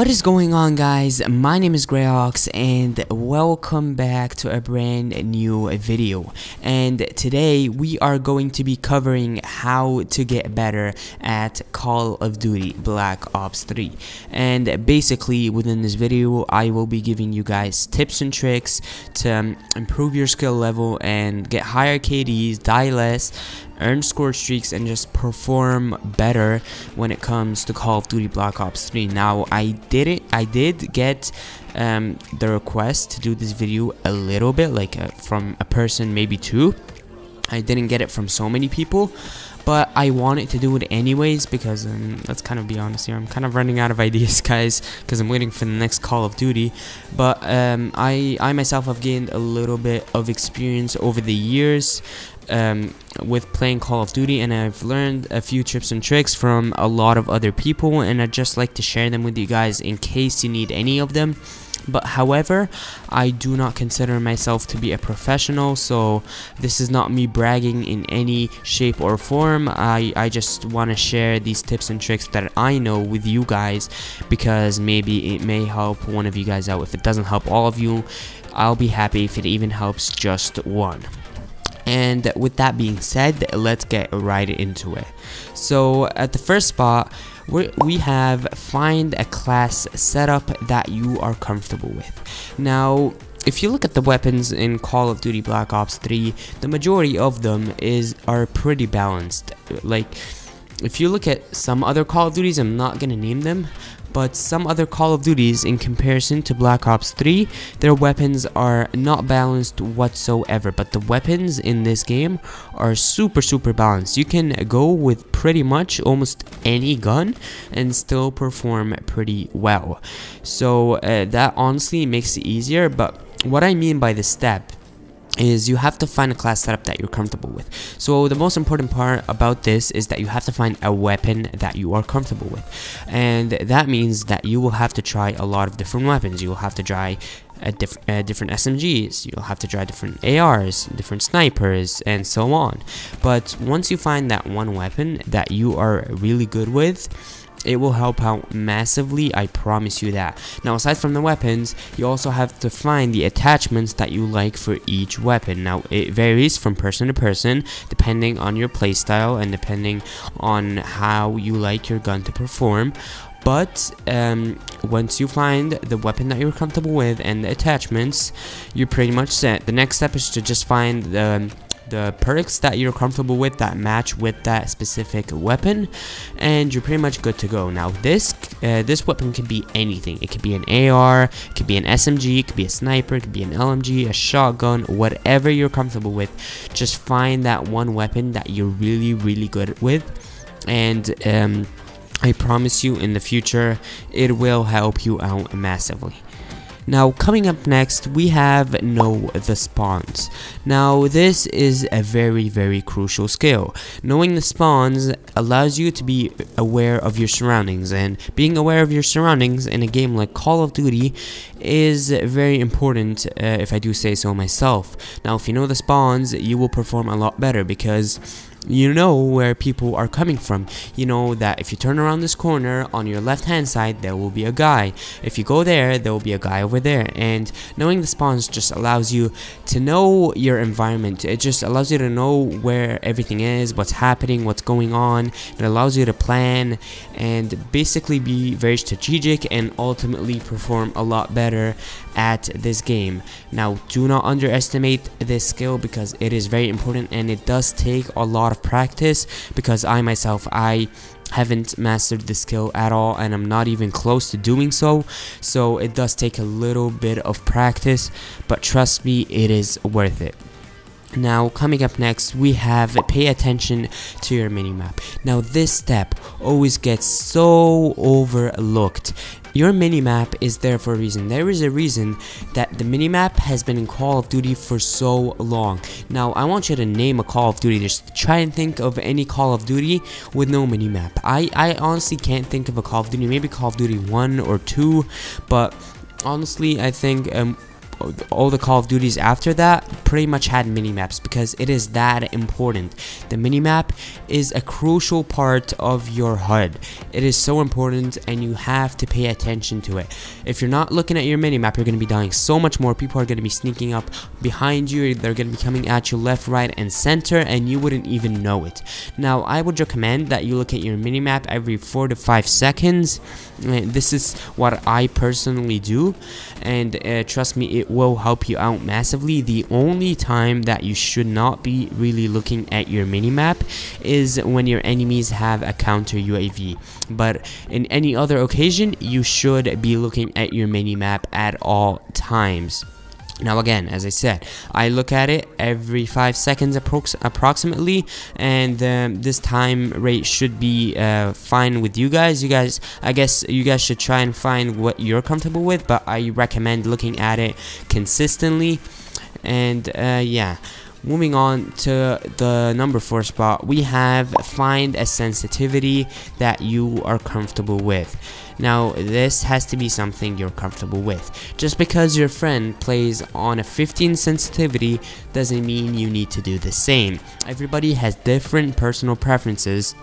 What is going on, guys? My name is Greyox and welcome back to a brand new video. And today we are going to be covering how to get better at Call of Duty Black Ops 3. And basically within this video I will be giving you guys tips and tricks to improve your skill level and get higher KDs, die less, earn score streaks, and just perform better when it comes to Call of Duty Black Ops 3. Now I did get the request to do this video a little bit, like from a person, maybe two. I didn't get it from so many people, but I wanted to do it anyways because let's kind of be honest here, I'm kind of running out of ideas, guys, because I'm waiting for the next Call of Duty. But I myself have gained a little bit of experience over the years with playing Call of Duty, and I've learned a few tips and tricks from a lot of other people, and I'd just like to share them with you guys in case you need any of them. But however, I do not consider myself to be a professional, so this is not me bragging in any shape or form. I just want to share these tips and tricks that I know with you guys, because maybe it may help one of you guys out. If it doesn't help all of you, I'll be happy if it even helps just one. And with that being said, let's get right into it. So at the first spot, we have find a class setup that you are comfortable with. Now, if you look at the weapons in Call of Duty Black Ops 3, the majority of them are pretty balanced. Like, if you look at some other Call of Duties, I'm not gonna name them, but some other Call of Duties in comparison to Black Ops 3, their weapons are not balanced whatsoever. But the weapons in this game are super balanced. You can go with pretty much almost any gun and still perform pretty well. So that honestly makes it easier. But what I mean by this step is you have to find a class setup that you're comfortable with. So the most important part about this is that you have to find a weapon that you are comfortable with, and that means that you will have to try a lot of different weapons. You will have to try different SMGs, you'll have to try different ARs, different snipers, and so on. But once you find that one weapon that you are really good with, it will help out massively, I promise you that. Now, aside from the weapons, you also have to find the attachments that you like for each weapon. Now, it varies from person to person, depending on your playstyle and depending on how you like your gun to perform. But once you find the weapon that you're comfortable with and the attachments, you're pretty much set. The next step is to just find the perks that you're comfortable with that match with that specific weapon, and you're pretty much good to go. Now this weapon can be anything. It could be an AR, it could be an SMG, it could be a sniper, it could be an LMG, a shotgun, whatever you're comfortable with. Just find that one weapon that you're really good with, and I promise you in the future it will help you out massively. Now, coming up next, we have know the spawns. Now, this is a very crucial skill. Knowing the spawns allows you to be aware of your surroundings, and being aware of your surroundings in a game like Call of Duty is very important, if I do say so myself. Now, if you know the spawns, you will perform a lot better because you know where people are coming from. You know that if you turn around this corner on your left hand side, there will be a guy. If you go there, there will be a guy over there. And knowing the spawns just allows you to know your environment. It just allows you to know where everything is, what's happening, what's going on. It allows you to plan and basically be very strategic and ultimately perform a lot better at this game. Now, do not underestimate this skill because it is very important, and it does take a lot of practice, because I myself, I haven't mastered the skill at all, and I'm not even close to doing so. So it does take a little bit of practice, but trust me, it is worth it. Now, coming up next, we have pay attention to your minimap. Now, this step always gets so overlooked. Your minimap is there for a reason. There is a reason that the minimap has been in Call of Duty for so long. Now, I want you to name a Call of Duty. Just try and think of any Call of Duty with no minimap. I honestly can't think of a Call of Duty. Maybe Call of Duty 1 or 2, but honestly, I think all the Call of Duties after that pretty much had minimaps, because it is that important. The minimap is a crucial part of your HUD. It is so important, and you have to pay attention to it. If you're not looking at your minimap, you're going to be dying so much more. People are going to be sneaking up behind you. They're going to be coming at you left, right, and center, and you wouldn't even know it. Now, I would recommend that you look at your minimap every 4 to 5 seconds. This is what I personally do, and trust me, it will help you out massively. The only time that you should not be really looking at your minimap is when your enemies have a counter UAV, but in any other occasion you should be looking at your minimap at all times. Now again, as I said, I look at it every 5 seconds approximately, and this time rate should be fine with you guys. I guess you guys should try and find what you're comfortable with, but I recommend looking at it consistently. And yeah, moving on to the number 4 spot, we have find a sensitivity that you are comfortable with. Now, this has to be something you're comfortable with. Just because your friend plays on a 15 sensitivity doesn't mean you need to do the same. Everybody has different personal preferences,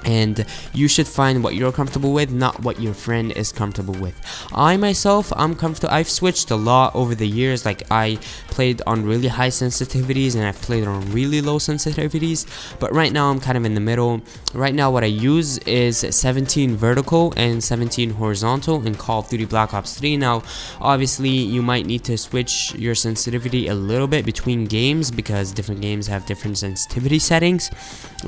and you should find what you're comfortable with, not what your friend is comfortable with. I myself, I've switched a lot over the years. Like, I played on really high sensitivities and I've played on really low sensitivities, but right now I'm kind of in the middle. Right now what I use is 17 vertical and 17 horizontal in Call of Duty Black Ops 3. Now obviously you might need to switch your sensitivity a little bit between games, because different games have different sensitivity settings,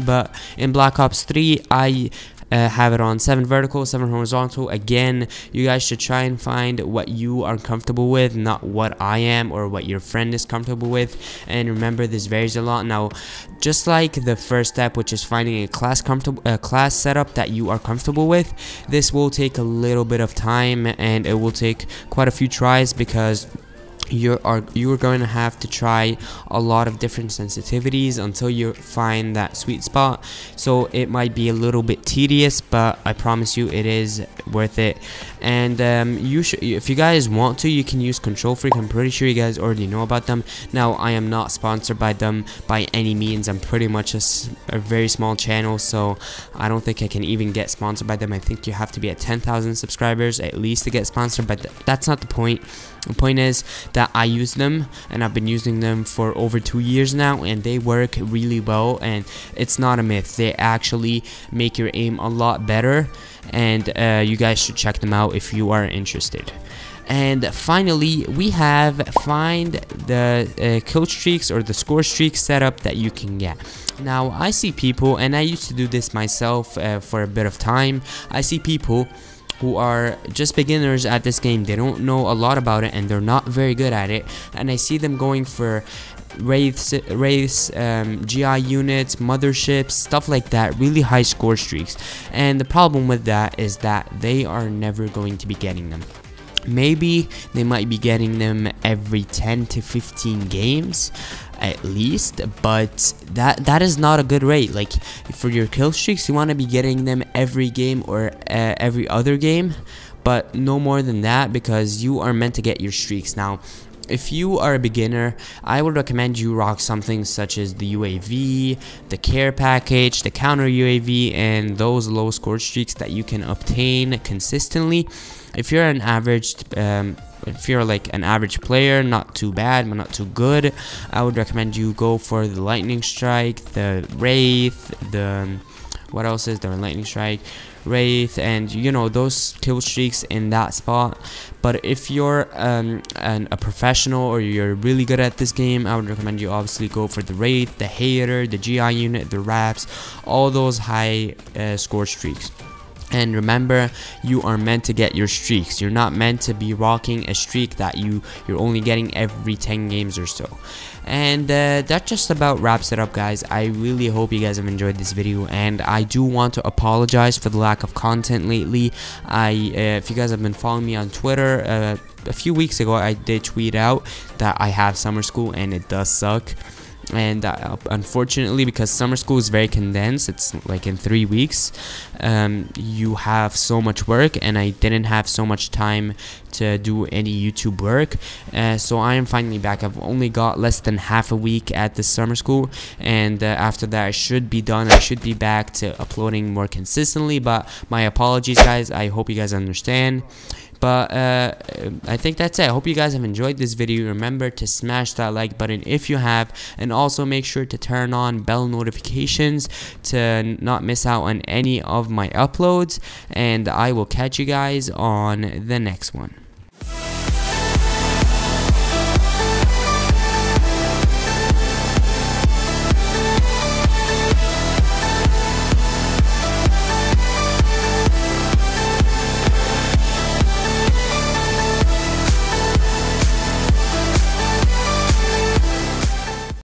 but in Black Ops 3 I have it on 7 vertical, 7 horizontal. Again, you guys should try and find what you are comfortable with, not what I am or what your friend is comfortable with. And remember, this varies a lot. Now, just like the first step, which is finding a class setup that you are comfortable with, this will take a little bit of time, and it will take quite a few tries, because you are going to have to try a lot of different sensitivities until you find that sweet spot. So it might be a little bit tedious, but I promise you it is worth it. And if you guys want to, you can use Control Freak. I'm pretty sure you guys already know about them. Now, I am not sponsored by them by any means. I'm pretty much a very small channel, so I don't think I can even get sponsored by them. I think you have to be at 10,000 subscribers at least to get sponsored, but that's not the point. The point is that I use them, and I've been using them for over 2 years now, and they work really well, and it's not a myth. They actually make your aim a lot better, and you guys should check them out if you are interested. And finally, we have find the kill streaks or the score streak setup that you can get. Now, I see people, and I used to do this myself for a bit of time. I see people who are just beginners at this game. They don't know a lot about it, and they're not very good at it, and I see them going for wraiths, GI units, motherships, stuff like that, really high score streaks. And the problem with that is that they are never going to be getting them. Maybe they might be getting them every 10 to 15 games at least, but that is not a good rate. Like, for your kill streaks, you want to be getting them every game or every other game, but no more than that, because you are meant to get your streaks. Now, if you are a beginner, I would recommend you rock something such as the UAV, the care package, the counter UAV, and those low score streaks that you can obtain consistently. If you're an average if you're like an average player, not too bad but not too good, I would recommend you go for the lightning strike, the wraith, what else is there? Lightning strike, wraith, and you know, those kill streaks in that spot. But if you're a professional or you're really good at this game, I would recommend you obviously go for the wraith, the hater, the GI unit, the wraps, all those high score streaks. And remember, you are meant to get your streaks. You're not meant to be rocking a streak that you're only getting every 10 games or so. And that just about wraps it up, guys. I really hope you guys have enjoyed this video, and I do want to apologize for the lack of content lately. If you guys have been following me on Twitter, a few weeks ago I did tweet out that I have summer school and it does suck. and unfortunately, because summer school is very condensed, it's like in 3 weeks, you have so much work, and I didn't have so much time to do any YouTube work. So I am finally back. I've only got less than half a week at the summer school, and after that I should be done. I should be back to uploading more consistently, but my apologies guys. I hope you guys understand. But I think that's it. I hope you guys have enjoyed this video. Remember to smash that like button if you have, and also make sure to turn on bell notifications to not miss out on any of my uploads, and I will catch you guys on the next one.